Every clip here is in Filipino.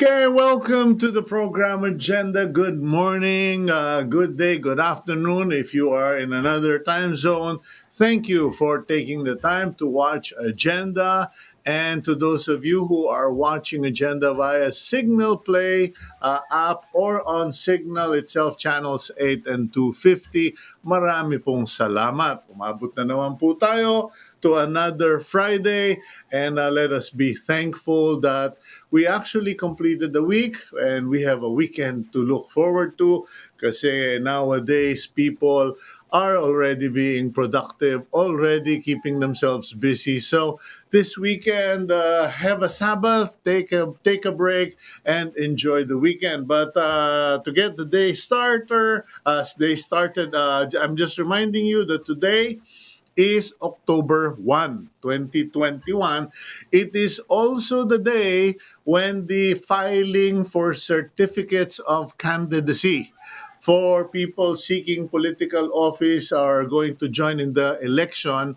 Okay, welcome to the program agenda. Good morning, good day, good afternoon. If you are in another time zone, thank you for taking the time to watch Agenda. And to those of you who are watching Agenda via Cignal Play app or on Cignal itself, channels 8 and 250, marami pong salamat. Umabot na naman po tayo to another Friday, and let us be thankful that we actually completed the week and we have a weekend to look forward to, kasi nowadays people are already being productive, already keeping themselves busy. So this weekend, have a Sabbath, take a break, and enjoy the weekend. But to get the day started, I'm just reminding you that today is October 1, 2021. It is also the day when the filing for certificates of candidacy for people seeking political office are going to join in the election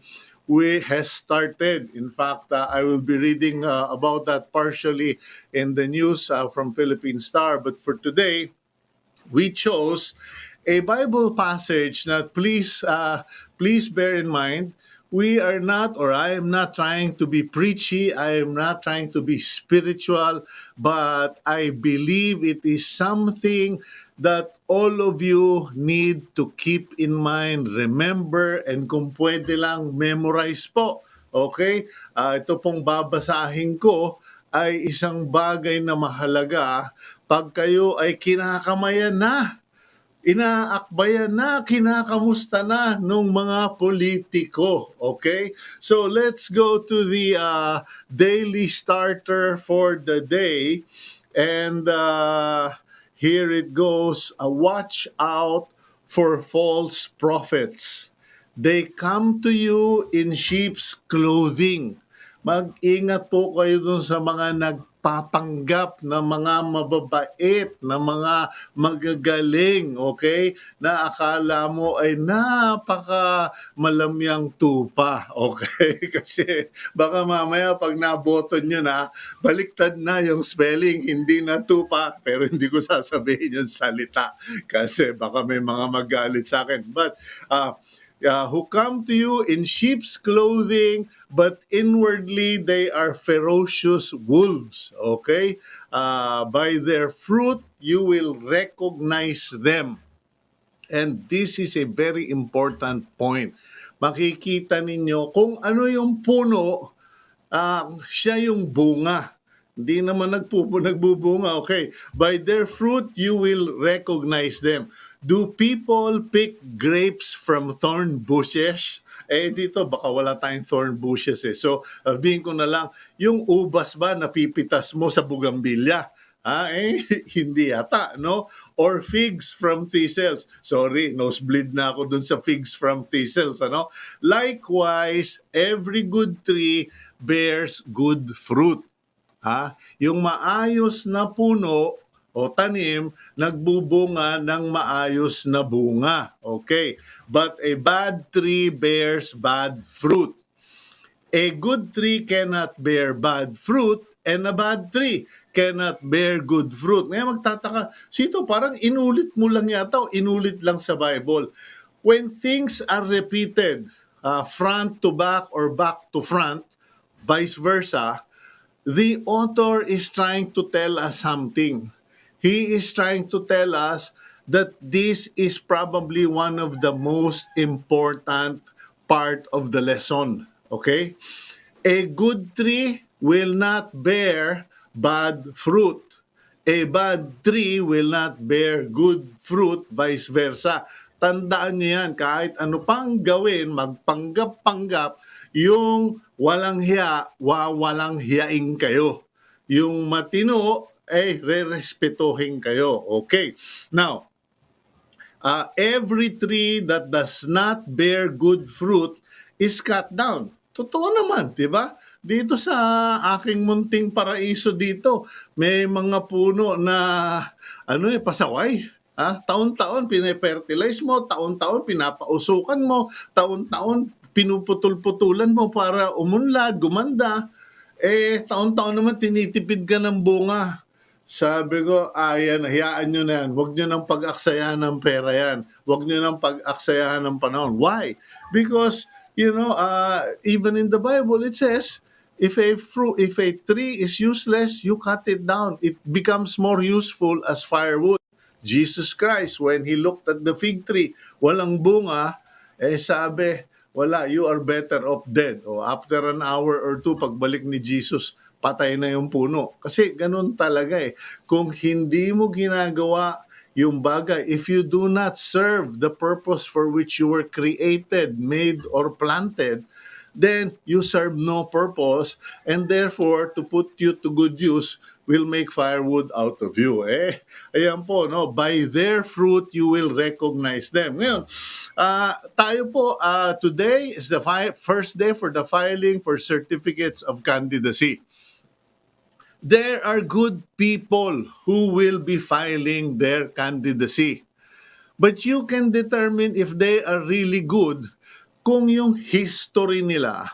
has started. In fact, I will be reading about that partially in the news from Philippine Star. But for today, we chose a Bible passage that please bear in mind. We are not, or I am not trying to be preachy, I am not trying to be spiritual, but I believe it is something that all of you need to keep in mind, remember, and kung pwede lang, memorize po. Okay? Ito pong babasahin ko ay isang bagay na mahalaga pag kayo ay kinakamayan na, inaakbayan na, kinakamusta na nung mga politiko. Okay? So let's go to the daily starter for the day. And here it goes. Watch out for false prophets. They come to you in sheep's clothing. Mag-ingat po kayo dun sa mga nagpapanggap na mga mababait, na mga magagaling, okay? Na akala mo ay napaka malamyang tupa, okay? Kasi baka mamaya pag naboto nyo na, baliktad na yung spelling, hindi na tupa, pero hindi ko sasabihin yung salita kasi baka may mga magalit sa akin. But, who come to you in sheep's clothing, but inwardly they are ferocious wolves. Okay? By their fruit, you will recognize them. And this is a very important point. Makikita ninyo kung ano yung puno, siya yung bunga. Hindi naman nagbubunga. Okay. By their fruit, you will recognize them. Do people pick grapes from thorn bushes? Dito baka wala tayong thorn bushes eh. So, sabihin ko na lang, yung ubas ba napipitas mo sa bugambilya? Hindi yata, no? Or figs from thistles. Sorry, nosebleed na ako dun sa figs from thistles, ano? Likewise, every good tree bears good fruit. Yung maayos na puno o tanim, nagbubunga ng maayos na bunga. Okay. But a bad tree bears bad fruit. A good tree cannot bear bad fruit, and a bad tree cannot bear good fruit. Ngayon magtataka, Cito, parang inulit mo lang yata o inulit lang sa Bible. When things are repeated, front to back or back to front, vice versa, the author is trying to tell us something. He is trying to tell us that this is probably one of the most important part of the lesson. Okay? A good tree will not bear bad fruit. A bad tree will not bear good fruit, vice versa. Tandaan niyo yan, kahit ano pang gawin, magpanggap-panggap, yung walang hiya, walang hiyain kayo. Yung matino, re-respetuhin kayo. Okay. Now, every tree that does not bear good fruit is cut down. Totoo naman, di ba? Dito sa aking munting paraiso dito, may mga puno na pasaway. Taon-taon pinafertilize mo, taon-taon pinapausukan mo, taon-taon pinuputol-putulan mo para umunlad, gumanda. Taon-taon naman tinitipid ka ng bunga. Sabi ko, ayan, hayaan nyo na yan. Huwag nyo nang pag-aksayahan ng pera yan. Huwag nyo nang pag-aksayahan ng panahon. Why? Because, even in the Bible, it says, if a tree is useless, you cut it down. It becomes more useful as firewood. Jesus Christ, when he looked at the fig tree, walang bunga, sabi, wala, you are better off dead. O after an hour or two, pagbalik ni Jesus, patay na yung puno. Kasi ganun talaga eh. Kung hindi mo ginagawa yung bagay, if you do not serve the purpose for which you were created, made, or planted, then you serve no purpose, and therefore, to put you to good use, will make firewood out of you. Ayan po, no? By their fruit, you will recognize them. Ngayon, tayo po, today is the first day for the filing for certificates of candidacy. There are good people who will be filing their candidacy. But you can determine if they are really good kung yung history nila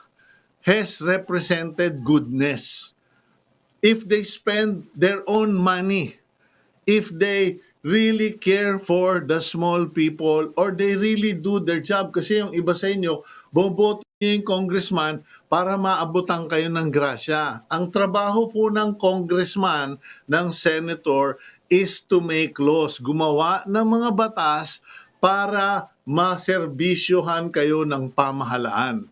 has represented goodness. If they spend their own money, if they really care for the small people, or they really do their job. Kasi yung iba sa inyo, boboto niyo yung congressman para maabutan kayo ng grasya. Ang trabaho po ng congressman, ng senator, is to make laws, gumawa ng mga batas para maserbisyohan kayo ng pamahalaan.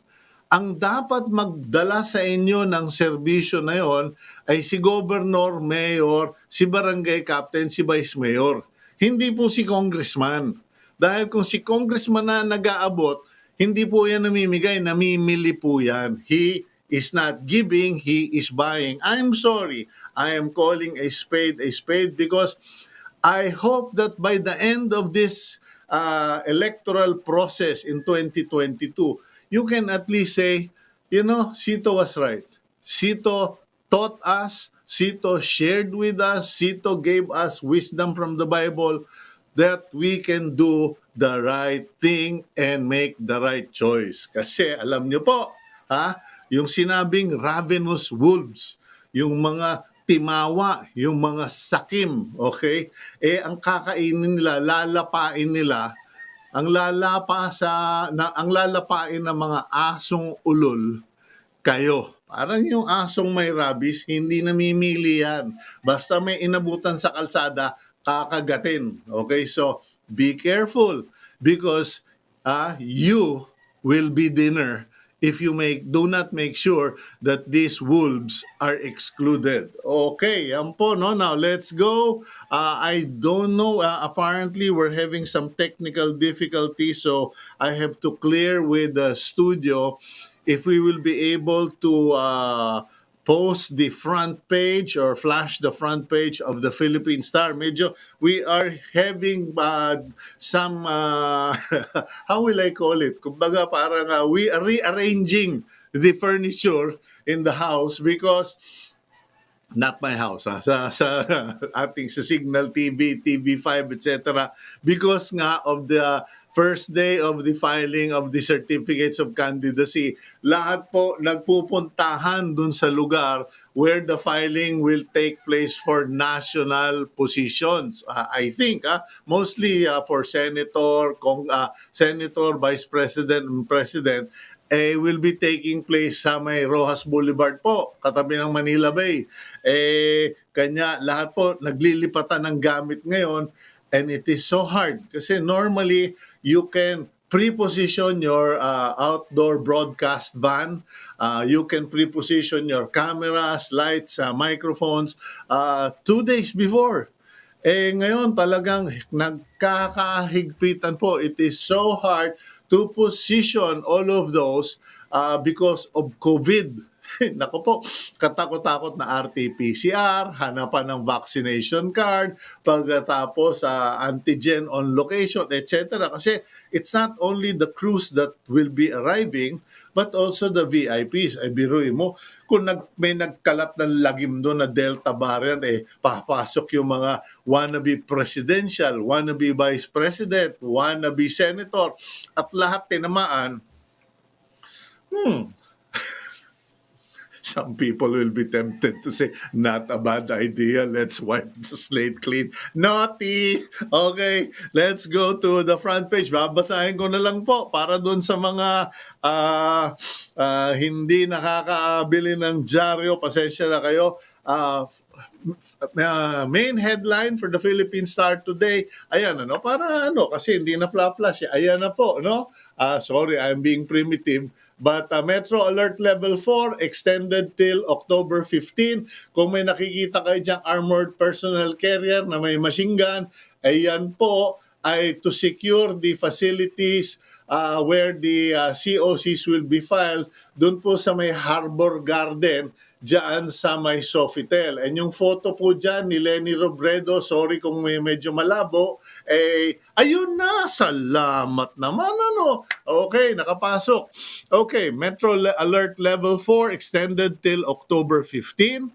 Ang dapat magdala sa inyo ng serbisyo na yon ay si governor, mayor, si barangay captain, si vice mayor. Hindi po si congressman. Dahil kung si congressman na nag-aabot, hindi po yan namimigay, namimili po yan. He is not giving, he is buying. I'm sorry, I am calling a spade because I hope that by the end of this electoral process in 2022, you can at least say, Cito was right. Cito taught us, Cito shared with us, Cito gave us wisdom from the Bible that we can do the right thing and make the right choice. Kasi alam nyo po, yung sinabing ravenous wolves, yung mga timawa, yung mga sakim, okay? Ang kakainin nila, lalapain nila, ang lalapain ng mga asong ulol, kayo. Parang yung asong may rabies, hindi namimili yan. Basta may inabutan sa kalsada, kakagatin. Okay, so be careful because you will be dinner if you do not make sure that these wolves are excluded. Okay, yan po, no? Now, let's go. I don't know. Apparently, we're having some technical difficulties, so I have to clear with the studio if we will be able to post the front page or flash the front page of the Philippine Star. Medyo we are having some, how will I call it? Kumbaga parang we are rearranging the furniture in the house because not my house, sa ating sa Cignal TV, TV5, etc. Because nga of the first day of the filing of the certificates of candidacy, lahat po nagpupuntahan dun sa lugar where the filing will take place for national positions. I think mostly for senator, senator, vice president, and president, will be taking place sa may Rojas Boulevard po, katabi ng Manila Bay. Kanya lahat po naglilipatan ng gamit ngayon, and it is so hard kasi normally you can pre-position your outdoor broadcast van. You can pre-position your cameras, lights, microphones 2 days before. Ngayon talagang nagkakahigpitan po. It is so hard to position all of those because of COVID. Nako po, katakot-takot na RT-PCR, hanapan ng vaccination card, pagkatapos antigen on location, etc. Kasi it's not only the crews that will be arriving, but also the VIPs. Ay biruin mo, kung may nagkalat ng lagim doon na Delta variant, papasok yung mga wannabe presidential, wannabe vice president, wannabe senator, at lahat tinamaan. Some people will be tempted to say, not a bad idea. Let's wipe the slate clean. Naughty! Okay, let's go to the front page. Babasahin ko na lang po para doon sa mga hindi nakakabili ng dyaryo. Pasensya na kayo. Main headline for the Philippine Star today, ayan para kasi hindi na flash, ayan na po, sorry, I'm being primitive, but Metro Alert Level 4 extended till October 15. Kung may nakikita kayo diyang armored personnel carrier na may machine gun, ayan po ay to secure the facilities where the COCs will be filed doon po sa may Harbor Garden dyan sa may Sofitel. And yung photo po dyan ni Lenny Robredo, sorry kung medyo malabo, ayun na, salamat naman, Okay, nakapasok. Okay, Metro Alert Level 4 extended till October 15.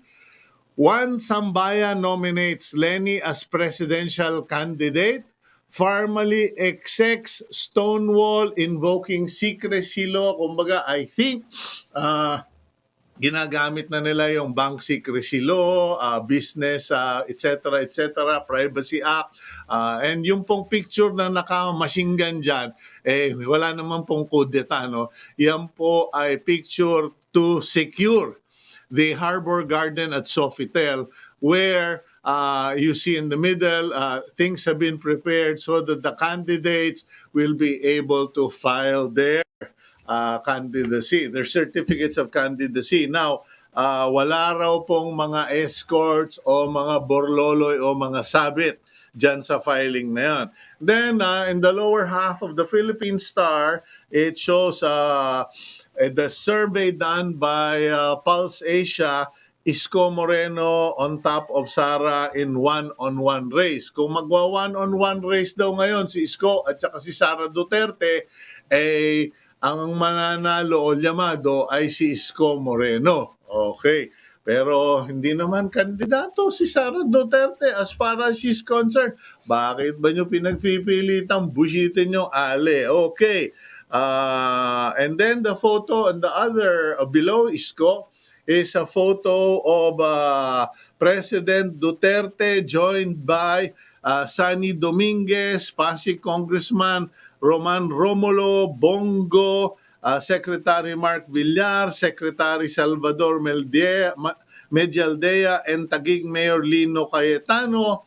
Juan Sambaya nominates Lenny as presidential candidate. Formally execs Stonewall invoking secrecy law. Kumbaga, I think ginagamit na nila yung bank secrecy law, business, etc., Privacy Act. And yung pong picture na naka-machine gun dyan, wala naman pong kudeta, Yan po ay picture to secure the Harbor Garden at Sofitel, where you see in the middle, things have been prepared so that the candidates will be able to file their candidacy, their certificates of candidacy. Now, wala raw pong mga escorts o mga borloloy o mga sabit dyan sa filing na yan. Then, in the lower half of the Philippine Star, it shows the survey done by Pulse Asia, Isko Moreno on top of Sara in one-on-one race. Kung magwa one-on-one race daw ngayon si Isko at saka si Sara Duterte, ang mananalo o llamado ay si Isko Moreno. Okay. Pero hindi naman kandidato si Sara Duterte as far as she's concerned. Bakit ba nyo pinagpipilitang busitin yung ale? Okay. And then the photo on the other below Isko is a photo of President Duterte joined by Sani Dominguez, Pasig Congressman Roman Romulo, Bongo, Secretary Mark Villar, Secretary Salvador Medialdea, and Taguig Mayor Lino Cayetano,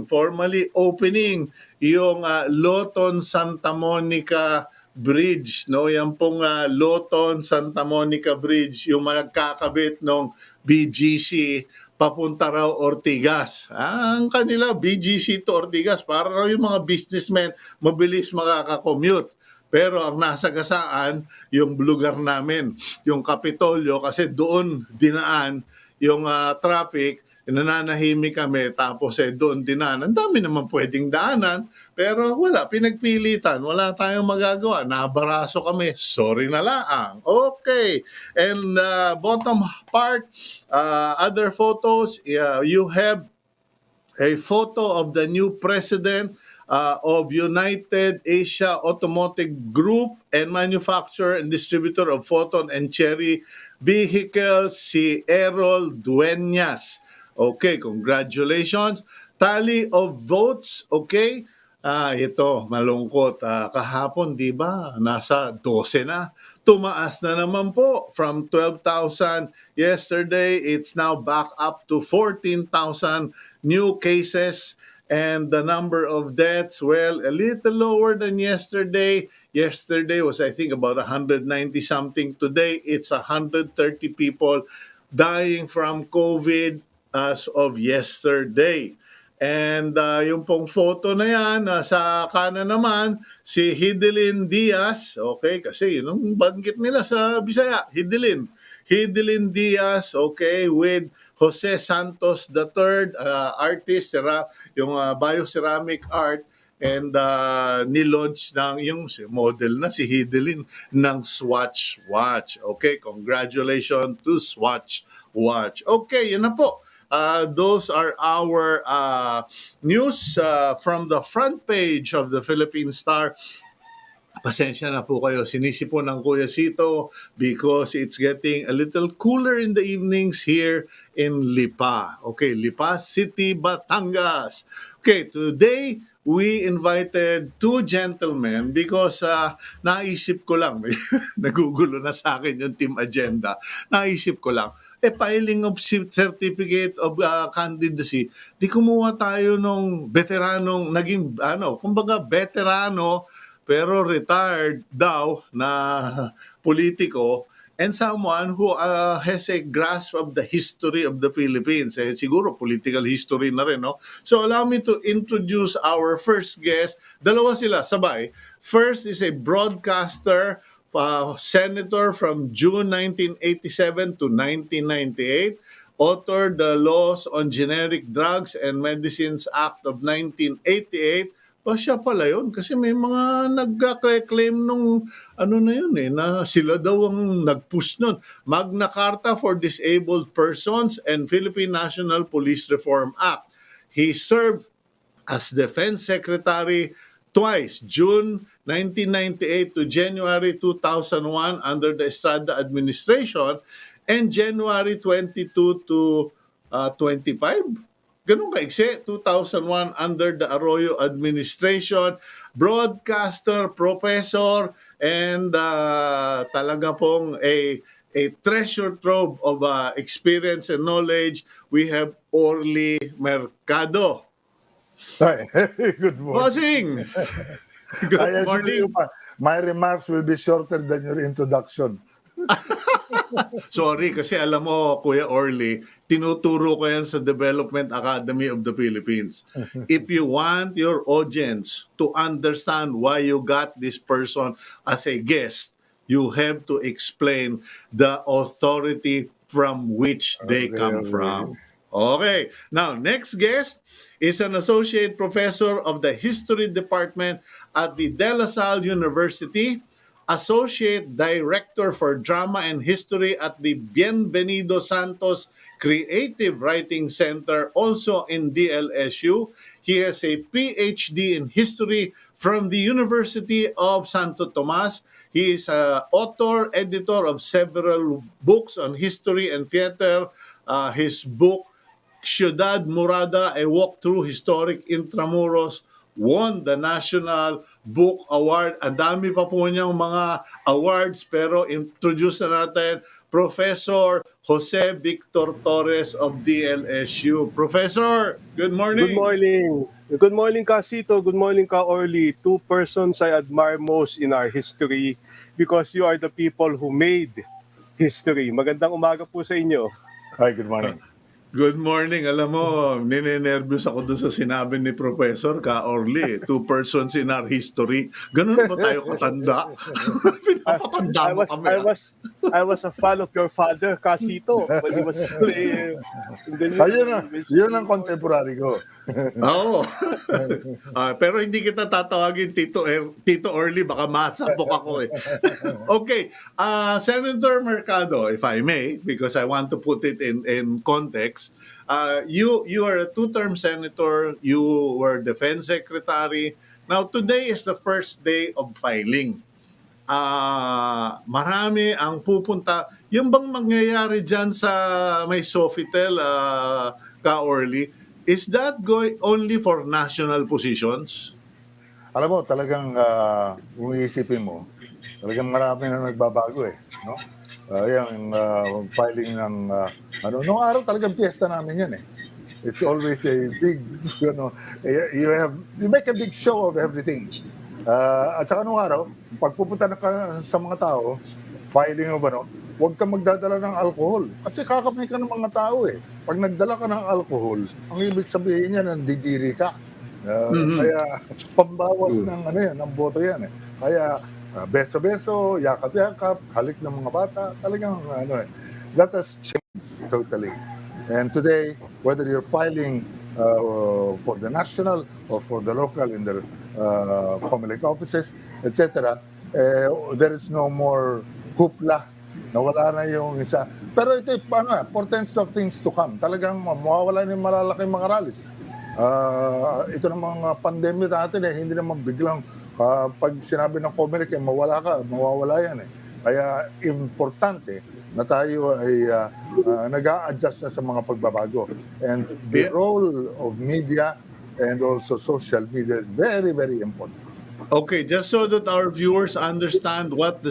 formally opening yung Loton Santa Monica Bridge, Yan pong Loton Santa Monica Bridge, yung nagkakabit ng BGC papunta raw Ortigas. Ang kanila, BGC to Ortigas, para raw yung mga businessmen mabilis makaka-commute. Pero ang nasagasaan, yung lugar namin, yung Kapitolyo, kasi doon dinaan yung traffic, nananahimik kami, tapos doon dinaan. Ang dami naman pwedeng daanan, pero wala, pinagpilitan, wala tayong magagawa. Nabaraso kami, sorry na lang. Okay, and bottom part, other photos, you have a photo of the new president of United Asia Automotive Group and manufacturer and distributor of photon and cherry vehicles, si Errol Dueñas. Okay, congratulations. Tally of votes, okay. Ito, malungkot. Kahapon, di ba, nasa 12 na. Tumaas na naman po from 12,000 yesterday. It's now back up to 14,000 new cases. And the number of deaths, well, a little lower than yesterday. Yesterday was, I think, about 190 something. Today, it's 130 people dying from COVID as of yesterday. And yung pong photo na yan, sa kanan naman, si Hidelin Diaz, okay, kasi yun ang banggit nila sa Bisaya, Hidelin Diaz, okay, with Jose Santos III, artist, yung bioceramic art, and nilaunch ng yung model na si Hidelin ng Swatch Watch. Okay, congratulations to Swatch Watch. Okay, yun na po. Those are our news from the front page of the Philippine Star. Pasensya na po kayo, sinisipon ng Kuya Cito because it's getting a little cooler in the evenings here in Lipa. Okay, Lipa City, Batangas. Okay, today we invited two gentlemen because naisip ko lang, nagugulo na sa akin yung team agenda, naisip ko lang, filing of Certificate of Candidacy, di kumuha tayo nung veteranong, naging, kumbaga veterano, pero retired daw na politiko and someone who has a grasp of the history of the Philippines. Siguro political history na rin, no? So allow me to introduce our first guest. Dalawa sila, sabay. First is a broadcaster, senator from June 1987 to 1998, authored the Laws on Generic Drugs and Medicines Act of 1988. Siya pala yun kasi may mga nagka-claim nung na yun na sila daw ang nag-push nun. Magna Carta for Disabled Persons and Philippine National Police Reform Act. He served as Defense Secretary twice, June 1998 to January 2001 under the Estrada administration and January 22 to 25. Ganun kaigsi, 2001 under the Arroyo administration, broadcaster, professor, and talaga pong a treasure trove of experience and knowledge. We have Orly Mercado. Hi. Good morning. Bossing! Good morning. My remarks will be shorter than your introduction. Sorry, kasi alam mo, Kuya Orly, tinuturo ko yan sa Development Academy of the Philippines. If you want your audience to understand why you got this person as a guest, you have to explain the authority from which they come from. Okay. Now, next guest is an associate professor of the History Department at the De La Salle University, Associate Director for Drama and History at the Bienvenido Santos Creative Writing Center, also in DLSU. He has a PhD in History from the University of Santo Tomas. He is an author, editor of several books on history and theater. His book, Ciudad Murada, A Walk Through Historic Intramuros, won the National Book Award. Ang dami pa po niyang mga awards, pero introduce na natin Professor Jose Victor Torres of DLSU. Professor, good morning. Good morning. Good morning, Ka Cito. Good morning, Ka Orly. Two persons I admire most in our history because you are the people who made history. Magandang umaga po sa inyo. Hi, good morning. Good morning. Alam mo, ninenervyos ako doon sa sinabi ni Professor Ka Orly. Two persons in our history. Ganun ba tayo katanda? Pinapatanda mo kami. I was a fan of your father, Ka Cito, when he was still Yun ang contemporary ko. Oo. Pero hindi kita tatawagin Tito Orly, baka masabok ako eh. Okay. Senator Mercado, if I may, because I want to put it in context, you are a two-term senator, you were defense secretary. Now, today is the first day of filing. Marami ang pupunta. Yung bang mangyayari dyan sa may Sofitel, Ka Orly, is that going only for national positions? Alam mo, talagang kung iisipin mo, talagang marami na nagbabago eh. No? Yung filing ng, noong araw talagang piyesta namin yan eh. It's always a big, you make a big show of everything. At saka noong araw, pagpupunta na ka sa mga tao, filing mo huwag kang magdadala ng alcohol. Kasi kakamay ka ng mga tao eh. Pag nagdala ka ng alcohol, ang ibig sabihin niya, nandidiri ka. Kaya pambawas ng boto yan eh. Kaya beso-beso, yakap-yakap, halik ng mga bata, talagang that has changed totally. And today, whether you're filing for the national or for the local in the COMELEC offices, etc., there is no more hoopla. Nawala na yung isa. Pero ito, portents of things to come. Talagang mawawala na yung malalaking mga rallies. Ito ng mga pandemya natin hindi naman biglang Pag sinabi ng COMELEC, mawala ka, mawawala yan eh. Kaya importante na tayo ay nag-a-adjust na sa mga pagbabago. And the Yeah. role of media and also social media is very, very important. Okay, just so that our viewers understand what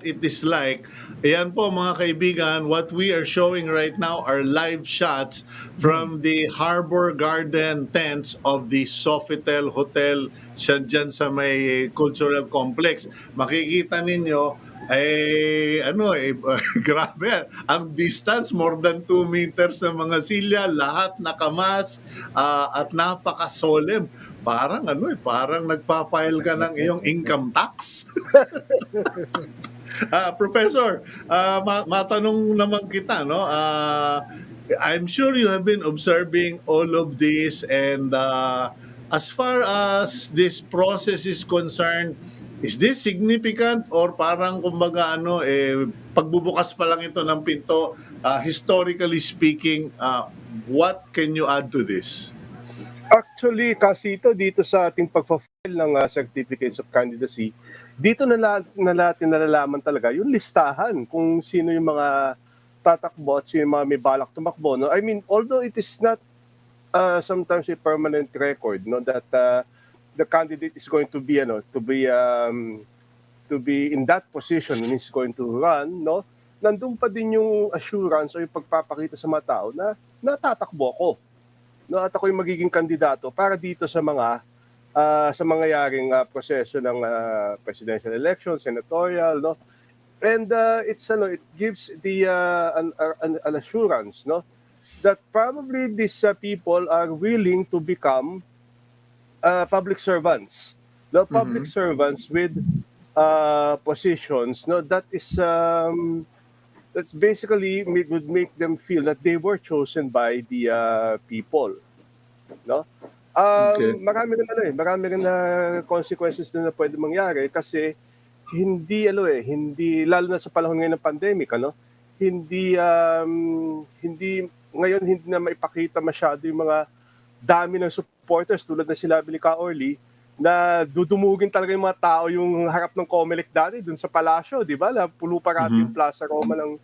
it is like. Ayan po mga kaibigan, what we are showing right now are live shots from the Harbor Garden tents of the Sofitel Hotel dyan sa may cultural complex. Makikita ninyo grabe, ang distance more than 2 meters sa mga silya, lahat nakamas at napaka-solemn. Parang nagpa-file ka ng iyong income tax. Professor, matanong naman kita, no? I'm sure you have been observing all of this, and as far as this process is concerned, is this significant or parang kumbaga pagbubukas pa lang ito ng pinto, historically speaking, what can you add to this? Actually, kasi dito sa ating pagpa-file ng Certificates of Candidacy, dito na natin nalalaman talaga yung listahan kung sino yung mga tatakbo at sino yung mga may balak tumakbo. No? I mean, although it is not sometimes a permanent record, no, that the candidate is going to be to be in that position when he's going to run, no, nandun pa din yung assurance o yung pagpapakita sa mga tao na natatakbo ako. No, at ako yung magiging kandidato para dito sa mangyayaring proseso ng presidential election, senatorial, no. And it gives the an assurance, no, that probably these people are willing to become public servants, no, public servants with positions, no, that is that's basically would make them feel that they were chosen by the people, no? Okay. Marami rin na consequences na pwede mangyari kasi hindi lalo na sa panahon ngayon ng pandemic, hindi na maipakita masyado yung mga dami ng supporters tulad na sinabi ni Orly, na dudumugin talaga yung mga tao yung harap ng COMELEC dati dun sa palasyo, di ba? Pulo parati yung Plaza Roma ng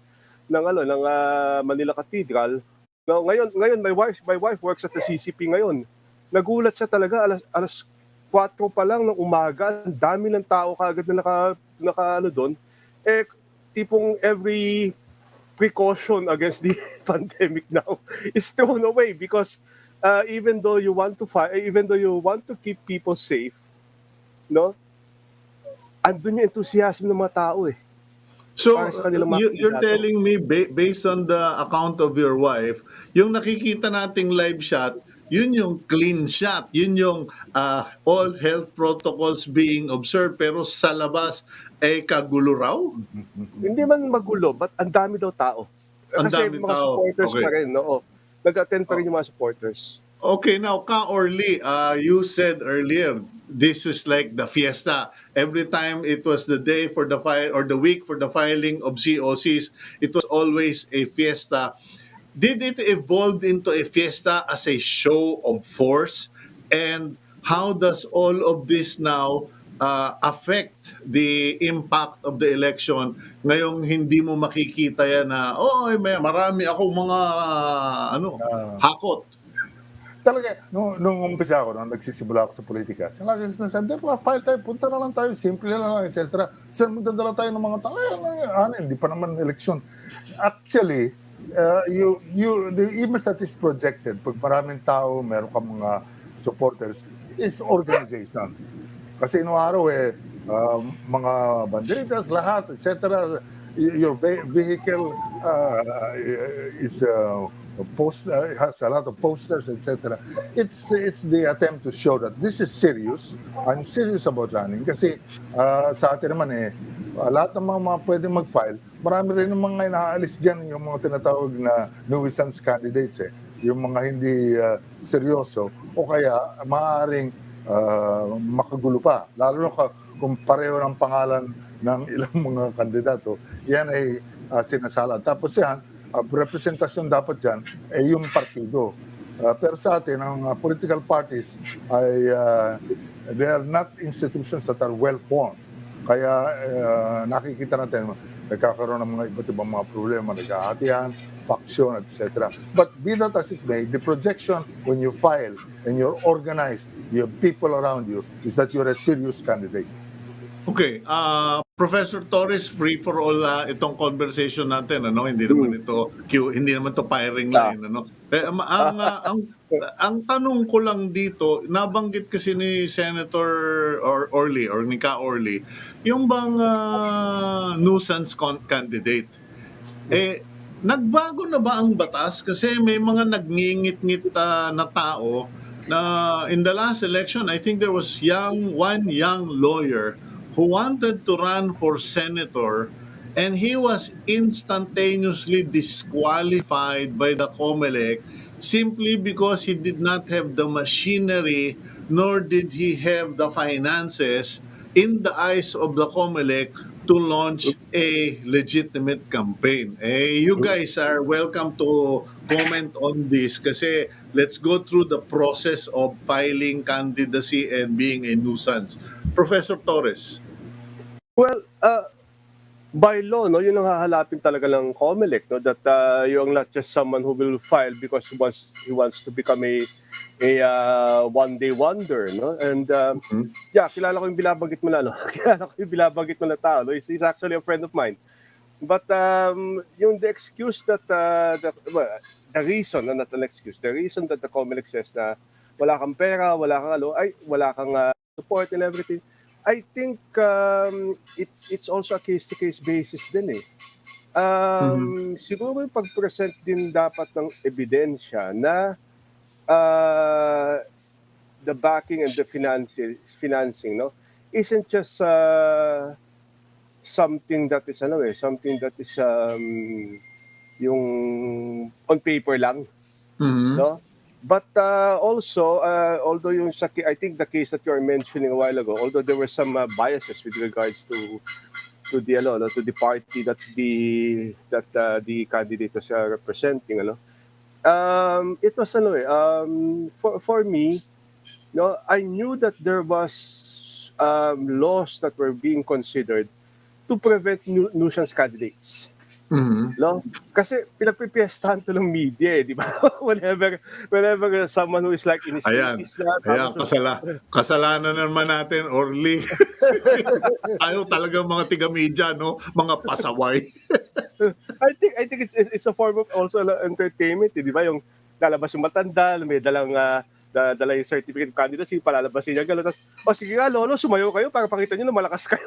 Manila Cathedral. No, ngayon my wife works at the CCP ngayon. Nagulat siya talaga alas 4 pa lang ng umaga, ang dami ng tao kaagad na naka doon. Tipong every precaution against the pandemic now is thrown away because even though you want to keep people safe, no, andun yung enthusiasm ng mga tao eh. So, Para sa kanilang mga you're kandidato. telling me, based on the account of your wife, yung nakikita nating live shot, yun yung clean shot, yun yung all health protocols being observed, pero sa labas ay kagulo raw? Hindi man magulo, but ang dami daw tao. Ang Kasi daming mga tao. supporters Okay. pa rin, no? Nag-attend pa rin yung mga supporters. Okay, now, Orly, you said earlier, this was like the fiesta. Every time it was the day for the file or the week for the filing of COCs, it was always a fiesta. Did it evolve into a fiesta as a show of force? And how does all of this now affect the impact of the election ngayong hindi mo makikita yan na, marami ako mga hakot? Talaga, nung umpisa ako, nung nagsisimula ako sa politika, lagi sinasabi, file tayo, punta na lang tayo, simple na lang, etc. Saan magdadala tayo ng mga tao? Hindi pa naman eleksyon. Actually, the image that is projected, pag maraming tao, meron ka mga supporters, is organization. Kasi noong araw mga banderitas, lahat, etc. Your vehicle is has a lot of posters, etc. It's the attempt to show that this is serious. I'm serious about running kasi sa atin naman lahat ng mga pwedeng mag-file, marami rin ng mga inaalis dyan, yung mga tinatawag na nuisance candidates yung mga hindi seryoso o kaya maaaring makagulo pa. Lalo na kung pareho ng pangalan ng ilang mga kandidato, yan ay sinasala. Tapos yan, representasyon dapat dyan yung partido. Pero sa atin, ang political parties ay they are not institutions that are well-formed. Kaya nakikita natin, nagkakaroon ng mga iba't ibang mga problema, nagkahatian, faction, etc. But be that as it may, the projection when you file and you're organized, you have people around you, is that you're a serious candidate. Okay, Professor Torres, free for all itong conversation natin, ano? Hindi naman ito hindi naman to firing line, ano? Ang tanong ko lang dito, nabanggit kasi ni Senator Orly or ni Ka Orly, yung bang nuisance candidate. Nagbago na ba ang batas? Kasi may mga nagngingit-ngit na tao na in the last election, I think there was one young lawyer who wanted to run for senator, and he was instantaneously disqualified by the COMELEC simply because he did not have the machinery nor did he have the finances in the eyes of the COMELEC to launch a legitimate campaign. You guys are welcome to comment on this kasi let's go through the process of filing candidacy and being a nuisance. Professor Torres. Well, by law, no, yun ang hahalapin talaga ng COMELEC, no, that you're not just someone who will file because he wants to become a one-day wonder, no? And yeah, kilala ko yung binabanggit mo na, no? Kilala ko yung binabanggit mo na tao, no? He's actually a friend of mine. But yung the excuse that the reason, not an excuse, the reason that the COMELEC says na wala kang pera, wala kang support and everything, I think it's also a case-to-case basis din eh. Siguro yung pag-present din dapat ng ebidensya na the backing and the financing, no, isn't just something that is yung on paper lang, no? But also, although I think the case that you are mentioning a while ago, although there were some biases with regards to the party that the candidate was representing, it was for me, I knew that there was laws that were being considered to prevent nuisance candidates. No? Kasi pinagpipiestahan to ng media, di ba? whenever someone who is like in his 80s na, kasalanan naman natin, Orly. Tayo talagang mga tiga-media, no? Mga pasaway. I think it's a form of also entertainment, di ba? Yung lalabas yung matanda, may dalang dala yung certificate of candidacy, palalabasin niya gano'n. Tapos, sige nga, lolo, sumayo kayo para pakita niyo na malakas kayo.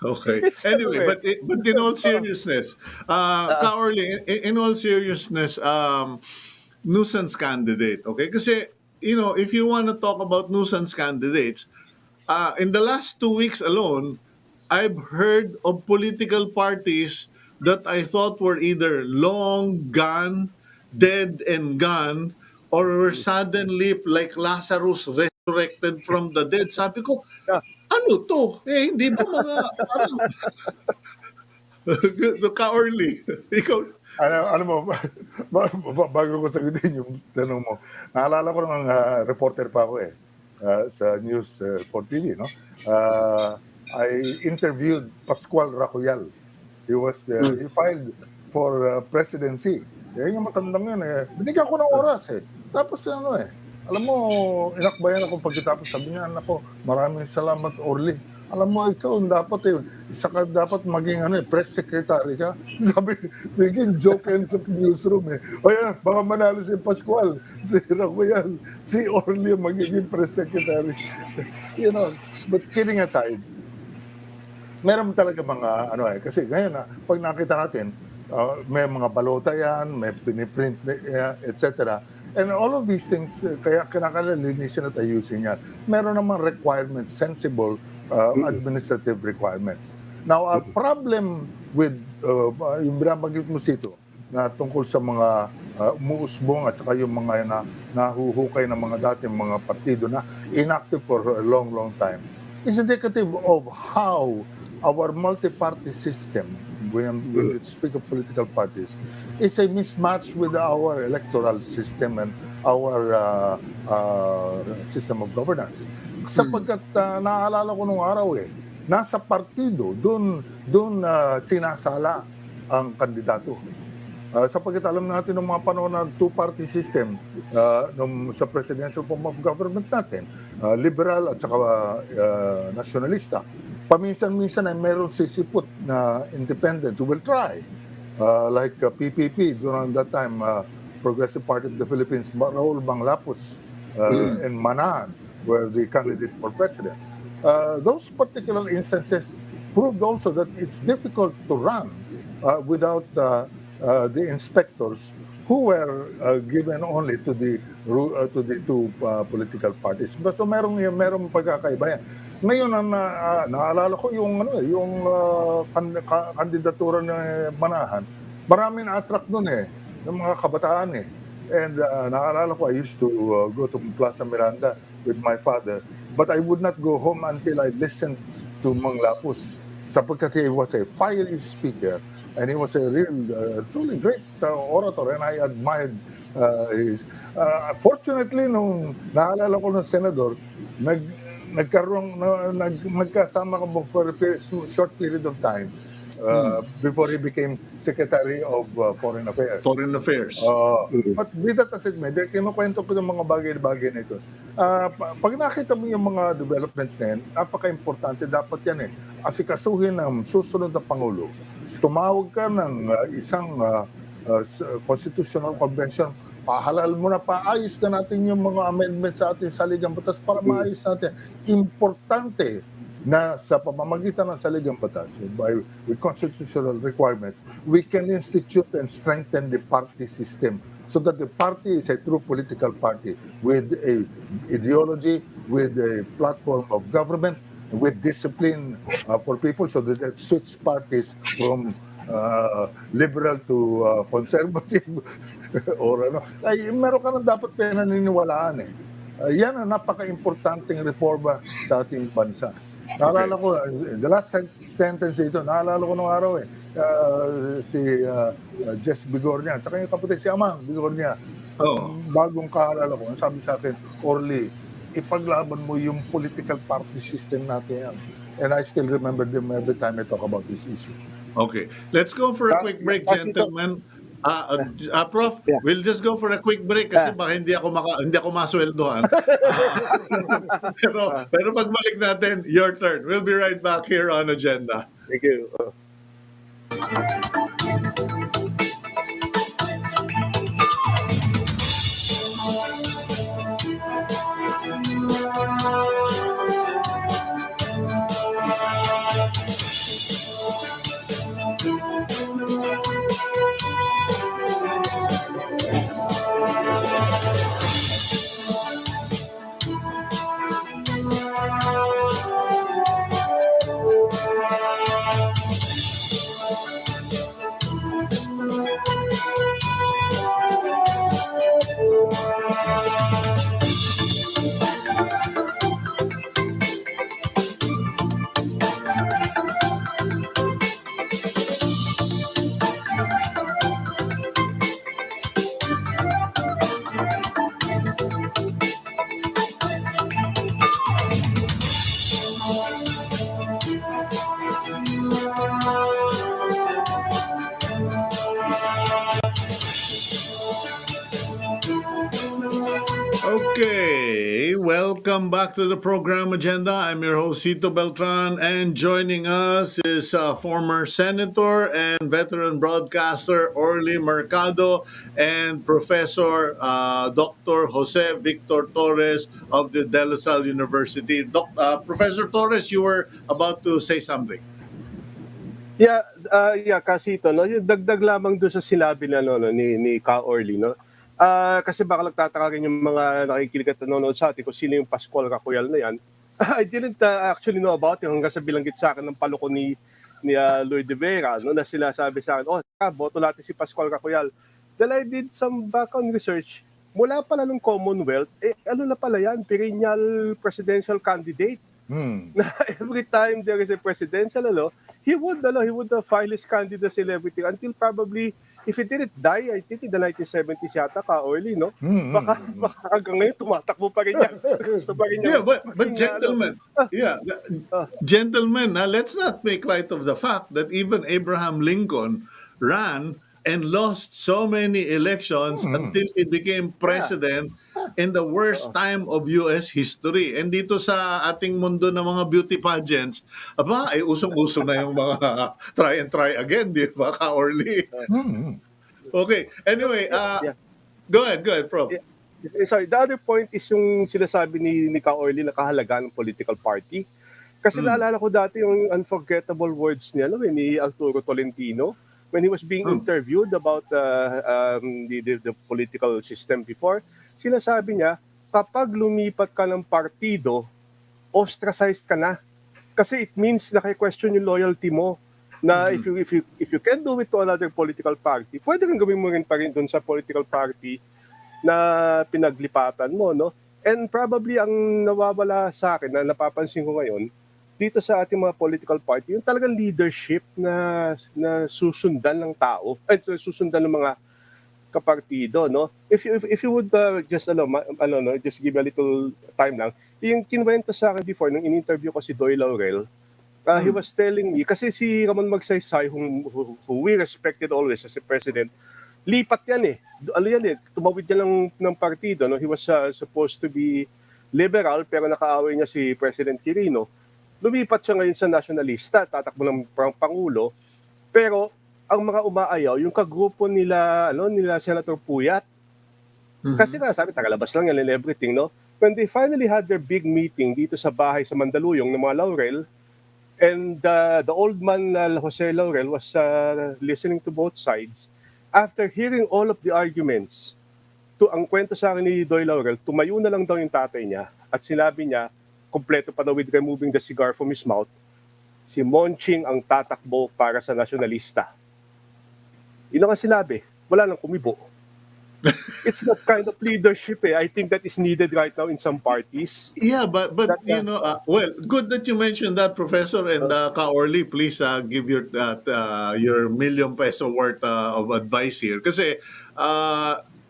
Okay. Anyway, but in all seriousness, Ka Orly, in all seriousness, nuisance candidate, okay? Kasi, if you want to talk about nuisance candidates, in the last 2 weeks alone, I've heard of political parties that I thought were either long gone, dead and gone, or were suddenly like Lazarus resurrected from the dead. Sabi ko, ano to? Hindi ba mga Ka Orly, ikaw? Ano mo, bago ko sagutin yung tanong mo, naalala ko ng reporter pa ako sa News 4 TV, no? I interviewed Pascual Racoyal. He filed for presidency. Yung matandang yun binigyan ko ng oras Tapos alam mo, inakbayan ako pagkatapos, sabi niya, nako, maraming salamat Orly. Alam mo, ikaw dapat isa ka dapat maging press secretary ka. Sabi, naging joke yan sa newsroom O yan, baka manalo si Pascual, si Racoyal, si Orly magiging press secretary. But kidding aside, meron talaga mga kasi ngayon pag nakita natin, may mga balota yan, may piniprint, etc. And all of these things, kaya kinakalinisin at ayusin yan. Meron namang requirements, sensible administrative requirements. Now, our problem with yung binabanggit mo Cito, na tungkol sa mga umuusbong at saka yung mga nahuhukay ng mga dating mga partido na inactive for a long time, is indicative of how our multi-party system when you speak of political parties, is a mismatch with our electoral system and our system of governance. Sapagkat naalala ko nung araw nasa partido, doon sinasala ang kandidato. Sapagkat alam natin ng mga panahon na two-party system sa presidential form of government natin, liberal at saka nationalista. Paminsan-minsan ay meron sisipot na independent who will try. Like PPP during that time, Progressive Party of the Philippines, Raul Manglapus and Manan were the candidates for president. Those particular instances proved also that it's difficult to run without the inspectors who were given only to the two political parties. But so merong pagkakaiba yan. Ngayon naalala ko yung kandidatura ng Manahan. Maraming na-attract doon ng mga kabataan And naalala ko, I used to go to Plaza Miranda with my father. But I would not go home until I listened to Manglapus. Sapagkat he was a fiery speaker and he was a real, truly great orator and I admired his. Fortunately, nung naalala ko ng senador, magkasama ko for a short period of time before he became Secretary of Foreign Affairs. Foreign Affairs. But with that as it may, kinukwento ko ng mga bagay-bagay na ito. Pag nakita mo yung mga developments na yan, napaka-importante dapat yan asikasuhin ng susunod na Pangulo. Tumawag ka ng isang constitutional convention, pahalal mo na, paayos na natin yung mga amendments sa ating saligang batas para maayos natin. Importante na sa pamamagitan ng saligang batas, with constitutional requirements, we can institute and strengthen the party system so that the party is a true political party with a ideology, with a platform of government, with discipline for people so that it suits parties from liberal to conservative or ano. Ay, meron ka na dapat pinaniniwalaan yan ang napaka-importanting reforma sa ating bansa. Naalala ko, the last sentence ito, naalala ko nung araw si Jess Bigornia, at saka yung kapatid si Amang Bigornia. Bagong kaalala ko, sabi sa akin, Orly, ipaglaban mo yung political party system natin yan. And I still remember them every time I talk about this issue. Okay, let's go for a quick break, gentlemen. Prof, we'll just go for a quick break kasi baka hindi ako masweldohan. pero pagbalik natin, your turn. We'll be right back here on Agenda. Thank you. Okay, welcome back to the program Agenda. I'm your host, Cito Beltran, and joining us is former Senator and veteran broadcaster Orly Mercado and Professor Dr. Jose Victor Torres of the De La Salle University. Professor Torres, you were about to say something. Yeah, Kasito, no? Yung dagdag lamang doon sa sinabi na ni Ka Orly, no? Kasi baka nagtataka rin yung mga nakikinig at nanonood sa atin kung sino yung Pascual Kakuyal na yan. I didn't actually know about it hanggang sa bilanggit sa akin ng paloko ni Lloyd de Vera, no, na sinasabi sa akin, boto natin si Pascual Kakuyal. Then I did some background research. Mula pala ng Commonwealth, ano na pala yan, perennial presidential candidate na every time there is a presidential he would file his candidacy and everything until probably if he didn't die, I think in the 1970s yata Orly, no? Baka hanggang ngayon tumatakbo pa rin yan. Gusto pa rin Yeah, niyang but maging, gentlemen, yeah, ah, gentlemen, let's not make light of the fact that even Abraham Lincoln ran and lost so many elections until he became yeah. president in the worst Oo. time of US history. And dito sa ating mundo ng mga beauty pageants, aba, ay usong-uso na yung mga try and try again, di ba, Ka-Orly? Okay, anyway, Yeah. go ahead, Prof. Yeah. Sorry, the other point is yung sinasabi ni Orly na kahalagaan ng political party. Kasi naalala ko dati yung unforgettable words niya, ni Arturo Tolentino, when he was being interviewed about the political system before. Sinasabi niya, kapag lumipat ka ng partido, ostracized ka na. Kasi it means naki-question yung loyalty mo. Na if you can do it to another political party, pwede kang gawin mo rin pa rin dun sa political party na pinaglipatan mo, no? And probably ang nawawala sa akin na napapansin ko ngayon dito sa ating mga political party, yung talagang leadership na susundan ng tao, susundan ng mga kapartido, no? If you would just just give me a little time lang. Yung kinwento sa akin before nung in-interview ko si Doy Laurel, he was telling me kasi si Ramon Magsaysay who we respected always as a president, lipat yan eh. Tumawid yan ng partido, no? He was supposed to be liberal pero nakaaway niya si President Quirino. Lumipat siya ngayon sa nationalista, tatakbo ng pangulo. Pero ang mga umaayaw, yung kagrupo nila Senator Puyat. Kasi sabi, tagalabas lang yan and everything, no? When they finally had their big meeting dito sa bahay sa Mandaluyong ng mga Laurel, and the old man Jose Laurel was listening to both sides. After hearing all of the arguments, ang kwento sa akin ni Doy Laurel, tumayo na lang daw yung tatay niya at sinabi niya, kompleto pa daw with removing the cigar from his mouth, si Monching ang tatakbo para sa nasyonalista. Yun ang sinabi, wala nang kumibo. It's that kind of leadership I think that is needed right now in some parties. Yeah, but That, well, good that you mentioned that, Professor, and Ka-Orly, please give your million peso worth of advice here. Kasi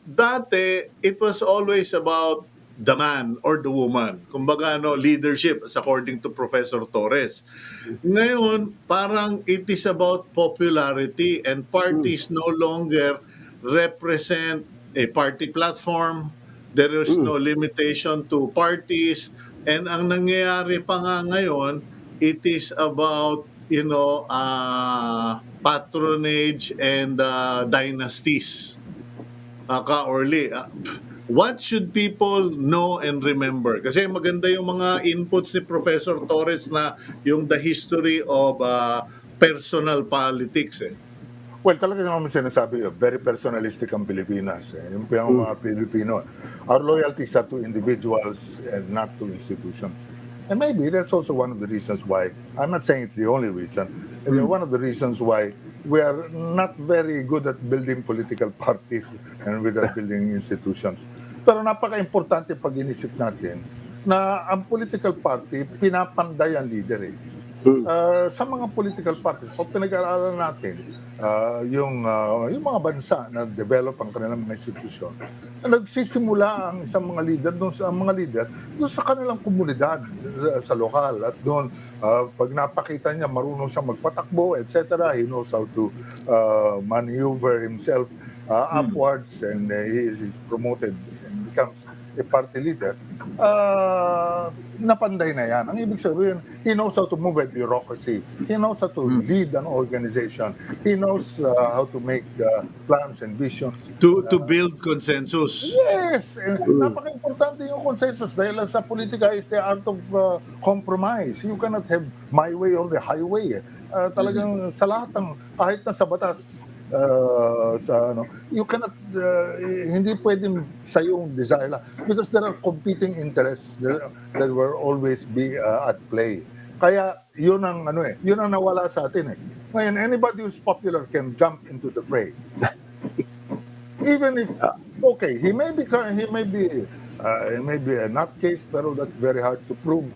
dati, it was always about the man or the woman. Kumbaga, leadership, as according to Professor Torres. Ngayon, parang it is about popularity and parties no longer represent a party platform. There is no limitation to parties. And ang nangyayari pa nga ngayon, it is about, patronage and dynasties. Ka-Orly, what should people know and remember? Kasi maganda yung mga inputs ni Professor Torres na yung the history of personal politics. Well, talaga naman sinasabi, very personalistic ang Pilipinas. Yung mga Pilipino. Our loyalties are to individuals and not to institutions. And maybe that's also one of the reasons why, I'm not saying it's the only reason, one of the reasons why we are not very good at building political parties and without building institutions. Pero napaka-importante pag inisip natin na ang political party, pinapanday ang leader sa mga political parties, pag pinag-aaralan natin yung mga bansa na develop ang kanilang mga institusyon, nagsisimula ang isang mga leader doon sa kanilang komunidad sa lokal at doon pag napakita niya marunong siya magpatakbo, etc., he knows how to maneuver himself upwards and he is promoted and becomes a party leader, napanday na yan. Ang ibig sabihin, he knows how to move a bureaucracy. He knows how to lead an organization. He knows how to make plans and visions. To build consensus. Yes! Napaka-importante yung consensus dahil sa politika is the art of compromise. You cannot have my way or the highway. Talagang sa lahat ng, kahit na sa batas, you cannot hindi pwedeng sa yung desire lang because there are competing interests that will always be at play. Kaya yun ang yun ang nawala sa atin Ngayon, anybody who's popular can jump into the fray. Even if he may be It may be a nutcase, pero that's very hard to prove.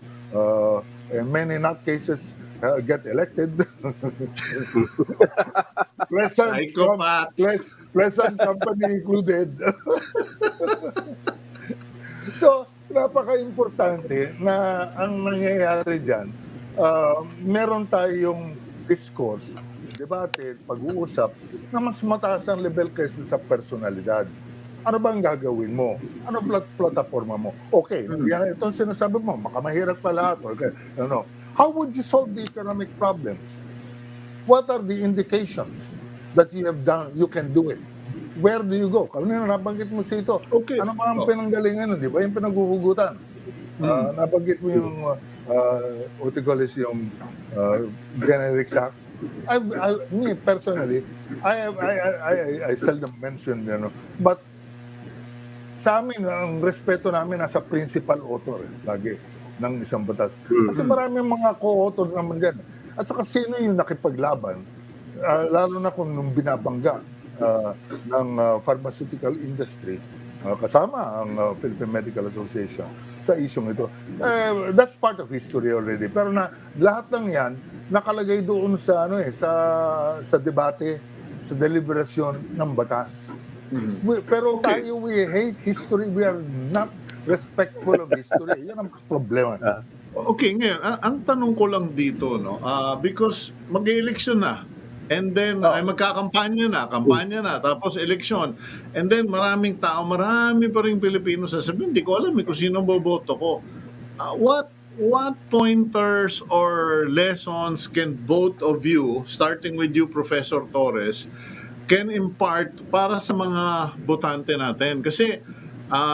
And many nutcases get elected. Psychopaths. Pleasant company included. So, napaka-importante na ang nangyayari dyan, meron tayong discourse, debate, pag-uusap na mas mataas ang level kaysa sa personalidad. Ano bang gagawin mo? Ano plataforma mo? Okay, yan itong sinasabi mo, makamahirap pa lahat. Okay, ano, how would you solve the economic problems? What are the indications that you have done, you can do it? Where do you go? Kanina nabanggit mo Cito. Okay. Ano ba ang pinanggalingan nun, di ba? Yung pinaghuhugutan. Nabanggit mo yung, what you call this, yung generic sack. Me personally, I seldom mention, but sa amin, ang respeto namin nasa principal author lagi ng isang batas. Kasi maraming mga co-author naman dyan. At saka sino yung nakipaglaban, lalo na kung nung binabangga ng pharmaceutical industry, kasama ang Philippine Medical Association sa isyong ito. That's part of history already. Pero na lahat ng yan nakalagay doon sa sa debate, sa deliberasyon ng batas. Pero tayo, we hate history. We are not respectful of history. Yan ang problema. Okay, ngayon, ang tanong ko lang dito, because mag-eleksyon na, and then ay magkakampanya na, tapos eleksyon, and then maraming tao, marami pa rin Pilipino sasabihin, hindi ko alam kung sino boboto ko. What pointers or lessons can both of you, starting with you, Professor Torres, can impart para sa mga botante natin? Kasi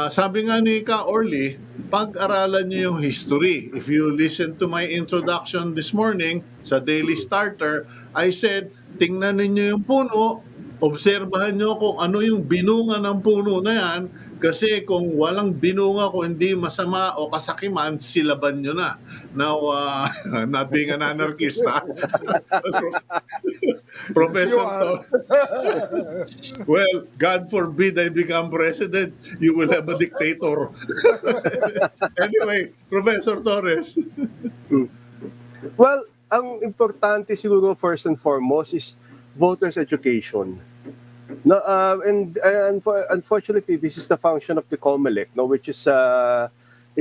sabi nga ni Ka Orly, pag-aralan niyo yung history. If you listen to my introduction this morning sa Daily Starter, I said, tingnan ninyo yung puno, obserbahan nyo kung ano yung binunga ng puno na yan, kasi kung walang binunga, kung hindi masama o kasakiman, silaban nyo na. Now, not being an anarchist, Professor well, God forbid I become president, you will have a dictator. Anyway, Professor Torres. Well, ang importante siguro first and foremost is voters' education. No, unfortunately, this is the function of the COMELEC, which is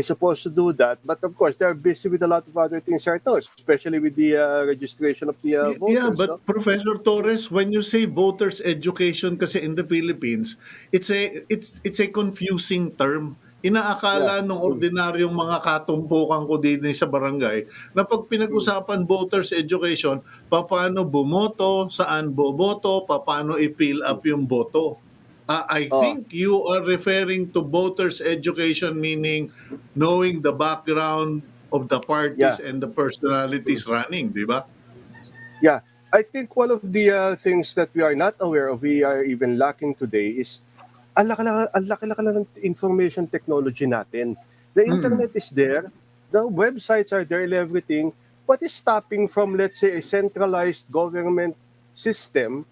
supposed to do that. But of course, they're busy with a lot of other things right now, especially with the registration of the voters. Yeah, but Professor Torres, when you say voters' education, kasi in the Philippines, it's a confusing term. Inaakala ng ordinaryong mga katumpukan ko din sa barangay na pag pinag-usapan voters education, paano bumoto, saan boboto, paano i-fill up yung boto. I think you are referring to voters education, meaning knowing the background of the parties and the personalities running, di ba? Yeah. I think one of the things that we are not aware of, we are even lacking today is ang laki ng information technology natin. The internet is there, the websites are there and everything. What is stopping from, let's say, a centralized government system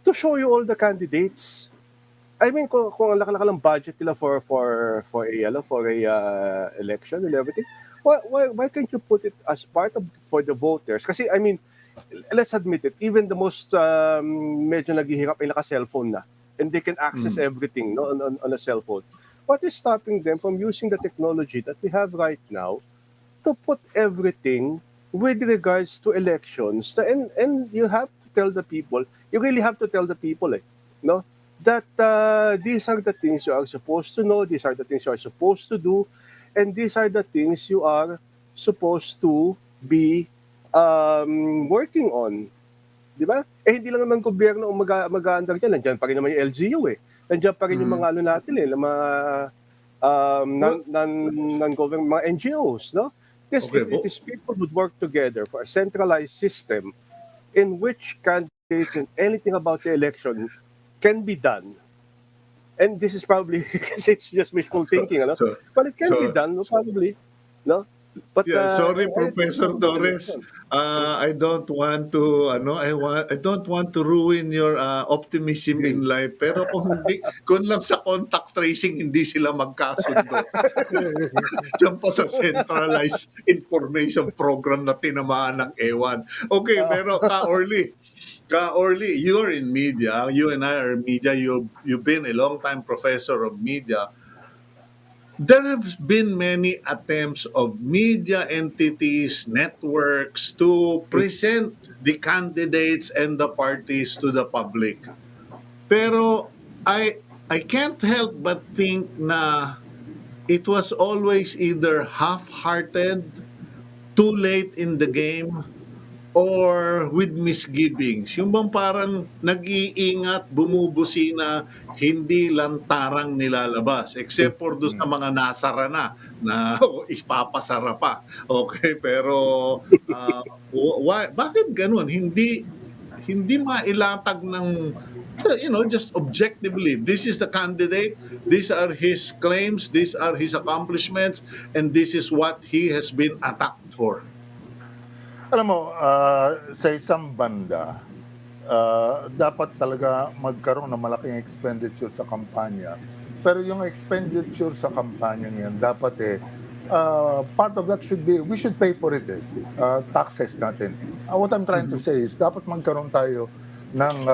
to show you all the candidates? I mean, kung ang laki ng budget nila for a election and everything, why can't you put it as part of for the voters? Kasi I mean, let's admit it, even the most medyo naghihirap ay naka-cellphone na. And they can access everything on a cell phone. What is stopping them from using the technology that we have right now to put everything with regards to elections? And you have to tell the people, you really have to tell the people, that these are the things you are supposed to know, these are the things you are supposed to do, and these are the things you are supposed to be working on. Di ba? Hindi lang naman gobyerno ang mag-aandar dyan. Nandiyan pa rin naman yung LGU Nandiyan pa rin yung mga natin mga non-government, mga NGOs, no? It is people would work together for a centralized system in which candidates and anything about the election can be done. And this is probably, because it's just wishful thinking, but it can be done, probably, no? But Yeah, sorry, anything Professor from the Torres. election. I don't want to I don't want to ruin your optimism Sige. in life. Pero kung lang sa contact tracing hindi sila magkasundo. Diyan pa sa centralized information program na tinamaan ng ewan. Okay, Ah, pero Ka Orly, you're in media. You and I are in media. You've been a long time professor of media. There have been many attempts of media entities, networks to present the candidates and the parties to the public. Pero I can't help but think na it was always either half-hearted, too late in the game, or with misgivings. Yung bang parang nag-iingat, bumubusina, hindi lantarang nilalabas. Except for doon sa mga nasara na ipapasara pa. Okay, pero bakit ganun? Hindi mailatag ng just objectively, this is the candidate, these are his claims, these are his accomplishments, and this is what he has been attacked for. Alam mo, sa isang banda, dapat talaga magkaroon ng malaking expenditure sa kampanya. Pero yung expenditure sa kampanya yan, dapat part of that should be, we should pay for it taxes natin. What I'm trying to say is, dapat magkaroon tayo ng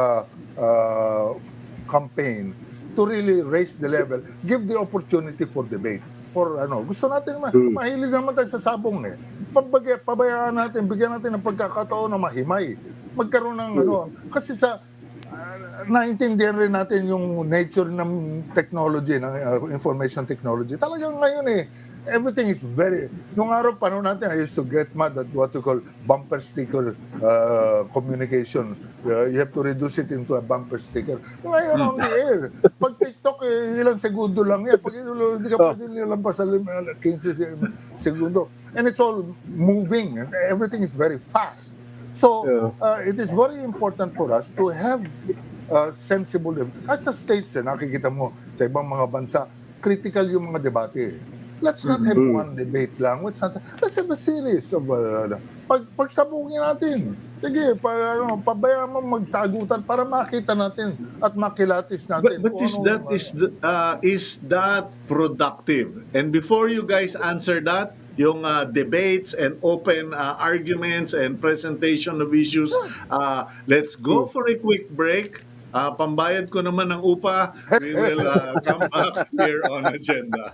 campaign to really raise the level, give the opportunity for debate. Gusto natin mahilig naman tayo sa sabong pabayaan natin, bigyan natin ng pagkakataon na mahimay. Magkaroon ng kasi naintindihan rin natin yung nature ng technology, ng information technology. Talagang ngayon everything is nung araw panahon natin, I used to get mad at what you call bumper sticker communication. You have to reduce it into a bumper sticker. Ngayon on the air, pag TikTok, ilang segundo lang yan. Pag hindi ka pwede nilampas sa 15 segundo. And it's all moving. Everything is very fast. So, it is very important for us to have sensible debate. Kahit sa states, nakikita mo sa ibang mga bansa, critical yung mga debate. Let's not have one debate lang. Let's have a series of pagsabungin natin. Sige, pabayaan mo magsagutan para makita natin at makilatis natin. But is that productive? And before you guys answer that, yung debates and open arguments and presentation of issues, let's go for a quick break. Pambayad ko naman ng upa. We will come back here on Agenda.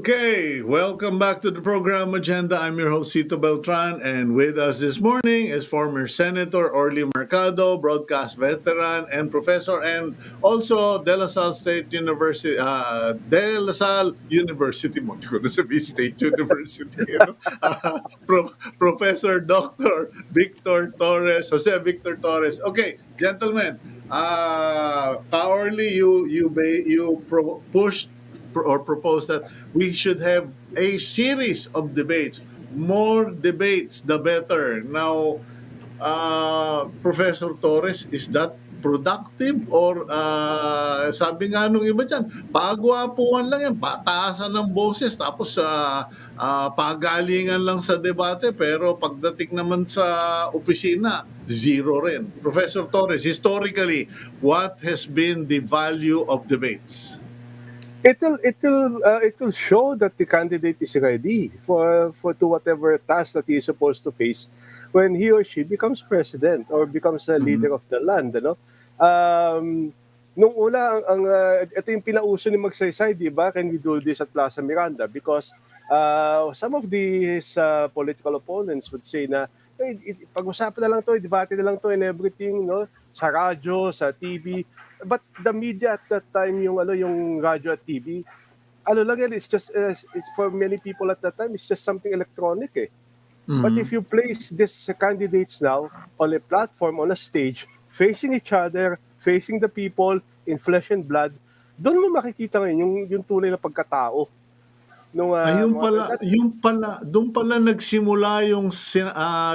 Okay, welcome back to the program Agenda. I'm your host, Cito Beltran, and with us this morning is former Senator Orly Mercado, broadcast veteran and professor, and also De La Salle State University, De La Salle University, mo ko na sabihin State University, Professor Dr. Victor Torres, Jose Victor Torres. Okay, gentlemen, Orly, you pushed or propose that we should have a series of debates. More debates, the better. Now, Professor Torres, is that productive? Or sabi nga nung iba dyan, pagwapuan lang yan, pataasan ng boses, tapos pagalingan lang sa debate, pero pagdating naman sa opisina, zero rin. Professor Torres, historically, what has been the value of debates? It will show that the candidate is ready for to whatever task that he is supposed to face when he or she becomes president or becomes a leader of the land, ano? Nung una, ito yung pinauso ni Magsaysay, di ba? Can we do this at Plaza Miranda? Because some of his political opponents would say na, pag-usapan na lang to, debate na lang to and everything, no? Sa radyo, sa TV. But the media at that time, yung radyo at TV, lang yan, it's for many people at that time, it's just something electronic eh. But if you place these candidates now on a platform, on a stage, facing each other, facing the people in flesh and blood, doon mo makikita ngayon yung tunay na pagkatao. Doon pala nagsimula yung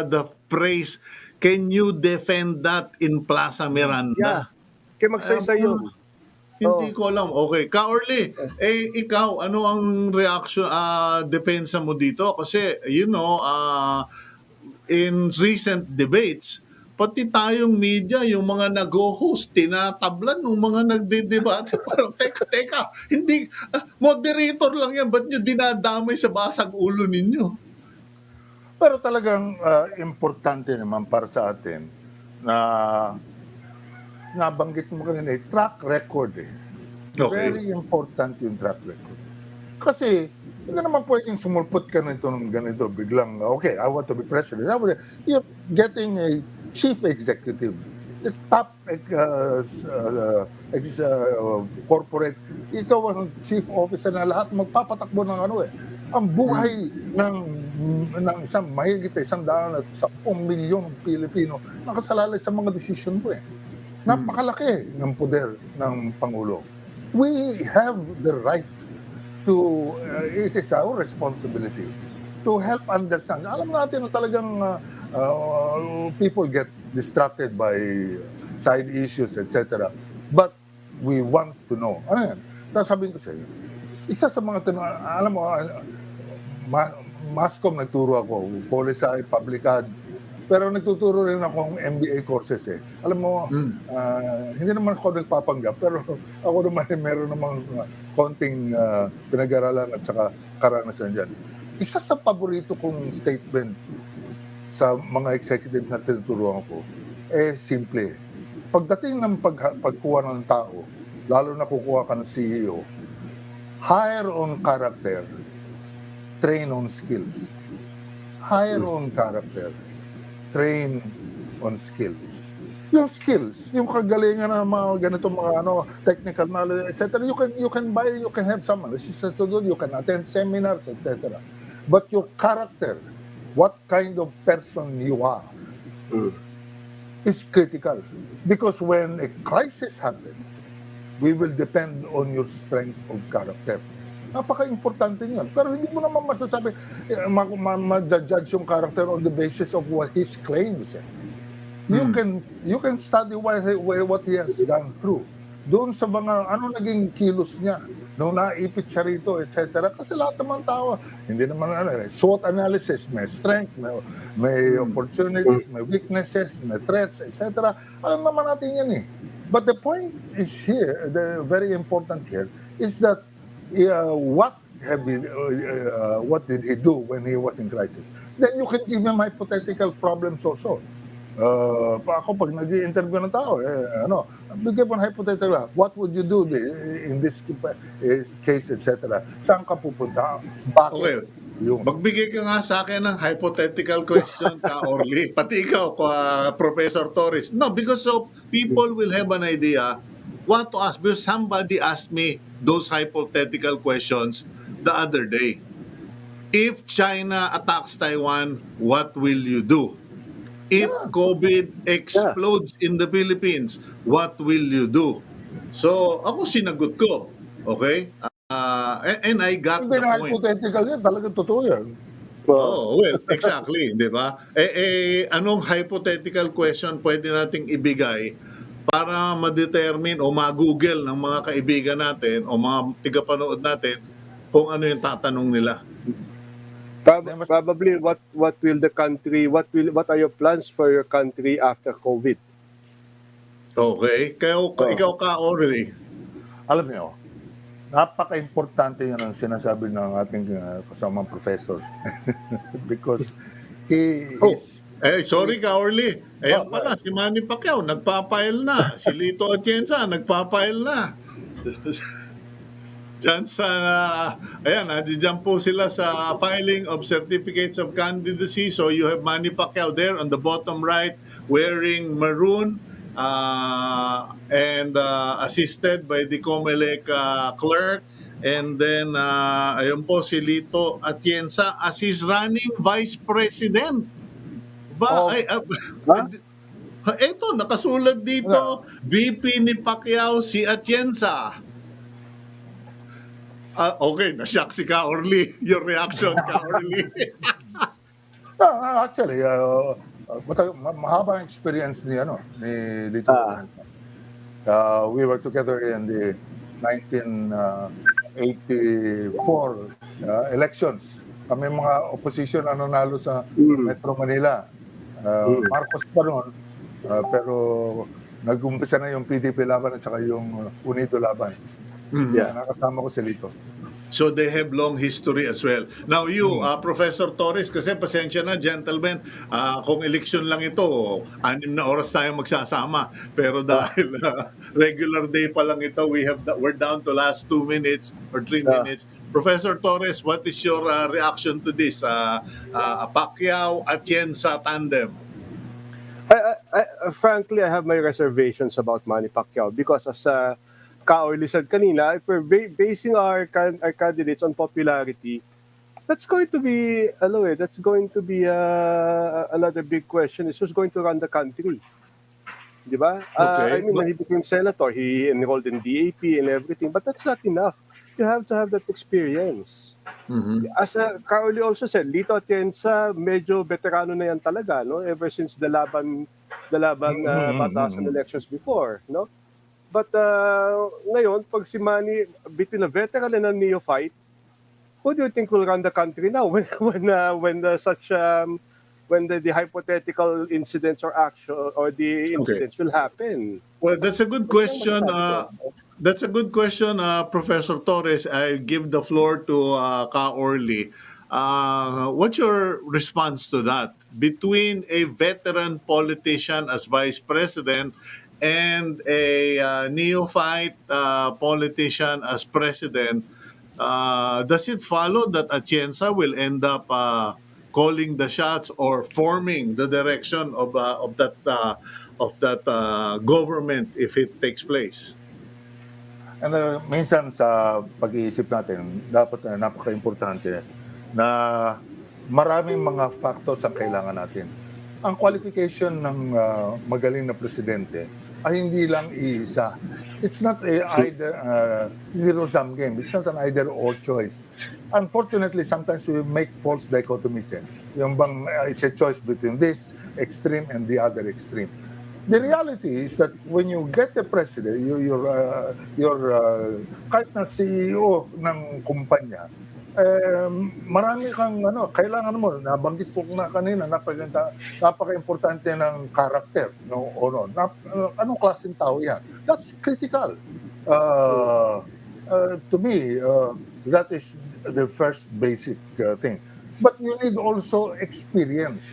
the phrase, can you defend that in Plaza Yeah. Miranda? Kaya Magsaysay yun. Hindi ko alam. Okay. Ka-Orly, ikaw, ano ang reaction, depensa mo dito? Kasi, in recent debates, pati tayong media, yung mga nag-host, tinatablan ng mga nagdedebate. Parang, teka, hindi, moderator lang yan, ba't nyo dinadamay sa basag ulo ninyo? Pero talagang importante naman para sa atin na nabanggit mo kanina, track record eh. Okay. Very important yung track record. Kasi, hindi naman pwedeng sumulpot ka nito ng ganito, biglang, okay, I want to be president. You're getting a chief executive, the top corporate, ikaw ang chief officer na lahat magpapatakbo ng ang buhay ng isang mahigit 110 milyong Pilipino nakasalalay sa mga desisyon mo eh. Napakalaki ng poder ng Pangulo. We have the right to, it is our responsibility to help understand. Alam natin na talagang people get distracted by side issues, etc. But we want to know. Ano yan? Sasabihin ko sa iyo, isa sa mga alam mo, Mascom nagturo ako, Policy, Public Ad, pero nagtuturo rin akong MBA courses eh. Alam mo, hindi naman ako nagpapanggap, pero ako naman meron namang konting pinag-aralan at saka karanasan dyan. Isa sa paborito kong statement sa mga executive na tinuturuan ko, simple. Pagdating ng pagkuha ng tao, lalo na kukuha ka ng CEO, hire on character, train on skills. Hire on character, train on skills. Yung skills, yung kagalingan ng mga ganito mga technical knowledge, etc. You can buy, you can have some assistance to do, you can attend seminars, etc. But your character, what kind of person you are, is critical. Because when a crisis happens, we will depend on your strength of character. Napaka-importante niyan. Pero hindi mo naman masasabi, ma-judge yung character on the basis of what his claims. You can study what he has gone through. Doon sa mga, naging kilos niya, nung naipit siya rito, etc. Kasi lahat naman tao, hindi naman, SWOT analysis, may strength, may opportunities, may weaknesses, may threats, etc. Alam naman natin yan eh. But the point is here, the very important here, is that what did he do when he was in crisis? Then you can give him hypothetical problems also. Ako pag nag-i-interview ng tao, bigyan mo ng hypothetical, what would you do in this case, etc. Saan ka pupunta? Bakit? Okay. Magbigay ka nga sa akin ng hypothetical question ka, Orly. Pati ikaw, Professor Torres. No, because people will have an idea what to ask. Because somebody asked me those hypothetical questions the other day. If China attacks Taiwan, what will you do? If COVID explodes in the Philippines, what will you do? So, ako sinagot ko. Okay? And I got Hindi the na point. hypothetical yan, talagang totoo yan. Oh, well, exactly, di ba? Anong hypothetical question pwede nating ibigay para ma-determine o ma-google ng mga kaibigan natin o mga tigapanood natin kung ano yung tatanong nila? Probably what will the country, what are your plans for your country after COVID? Okay. Ikaw ka, Orly. Alam niyo, napaka-importante yun ang sinasabi ng ating kasamang professor. Because Eh, sorry ka, Orly. Ayan pala, Bakit? si Manny Pacquiao, nagpapile na. Si Lito Atienza, nagpapile na. Diyan sa, ayan, diyan po sila sa filing of certificates of candidacy. So you have Manny Pacquiao there on the bottom right wearing maroon and assisted by the COMELEC clerk. And then, ayun po si Lito Atienza as his running vice president. Ba, Of, ay, Ha? eto, nakasulat dito, ano, VP ni Pacquiao si Atienza. Okay, na-shock si Ka Orly. Your reaction, Ka Orly. actually, mahabang experience ni Lito. Ah, We were together in the 1984 elections. Kami mga opposition na nanalo sa mm, Metro Manila. mm. Marcos pa noon, pero nag-umpisa na yung PDP laban at saka yung Unido laban. Yeah. Nakasama ko si Lito. So they have long history as well. Now you, Professor Torres, kasi pasensya na, gentlemen, kung election lang ito, 6 na oras tayo magsasama. Pero dahil regular day pa lang ito, we're down to last 2 minutes or 3 Ah. minutes. Professor Torres, what is your reaction to this Pacquiao Atienza tandem? Frankly, I have my reservations about Manny Pacquiao because as Ka-Orly said kanina, if we're basing our candidates on popularity, that's going to be, another big question is who's going to run the country. Di ba? Okay. I mean, when he became senator, he enrolled in DAP and everything, but that's not enough. You have to have that experience. As Ka-Orly also said, Lito Atienza, medyo veterano na yan talaga, no? Ever since the laban batasan elections before, no? But ngayon, pag si Manny, between a veteran and a neophyte, who do you think will run the country now when the hypothetical incidents or action or the incidents will happen? Well, that's a good question. That's a good question, Professor Torres. I give the floor to Ka Orly. What's your response to that? Between a veteran politician as vice president and a neophyte politician as president, does it follow that Atienza will end up calling the shots or forming the direction of that government if it takes place? And minsan sa pag-iisip natin, dapat napaka-importante na maraming mga factors ang kailangan natin. Ang qualification ng magaling na presidente ay hindi lang iisa. It's not either zero-sum game. It's not an either-or choice. Unfortunately, sometimes we make false dichotomies. Yung bang it's a choice between this extreme and the other extreme. The reality is that when you get the president, kahit na CEO ng kumpanya, marami kang kailangan mo, nabanggit ko na kanina, napaka-importante ng karakter, anong klaseng tao yan. That's critical. To me, that is the first basic thing. But you need also experience.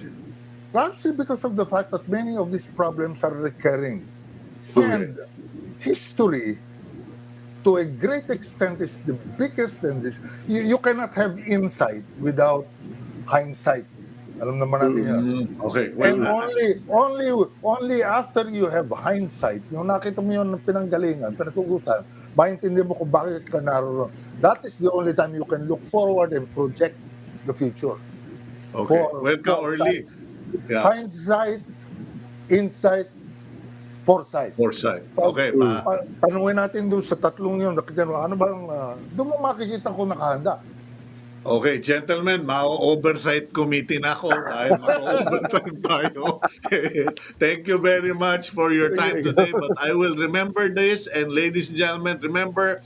Largely because of the fact that many of these problems are recurring. And history, to a great extent, is the biggest in this. You cannot have insight without hindsight. Alam naman natin yan. Okay. And Well, only after you have hindsight, yung nakita mo yung pinanggalingan, pinatugutan, maintindihan mo kung bakit ka naroon. That is the only time you can look forward and project the future. okay. Well, Ka Orly. Yeah. Hindsight, insight, foresight. Foresight. Okay. Tanungin natin doon sa tatlong yun, ano bang, doon mo makikita ko nakahanda. Okay, gentlemen, ma-oversight committee na ako dahil ma-overtime tayo. Thank you very much for your time today, but I will remember this, and ladies and gentlemen, remember,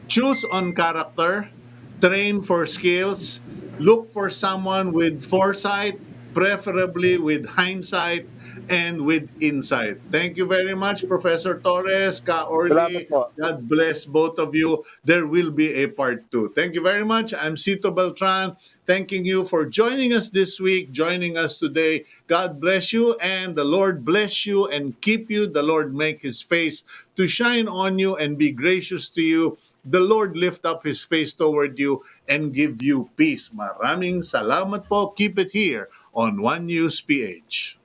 choose on character, train for skills, look for someone with foresight, preferably with hindsight, and with insight. Thank you very much, Professor Torres, Ka Orly. Salamat po. God bless both of you. There will be a part 2. Thank you very much. I'm Cito Beltran. thanking you for joining us this week, joining us today. God bless you, and the Lord bless you and keep you. The Lord make His face to shine on you and be gracious to you. The Lord lift up His face toward you and give you peace. Maraming salamat po. Keep it here on One News PH.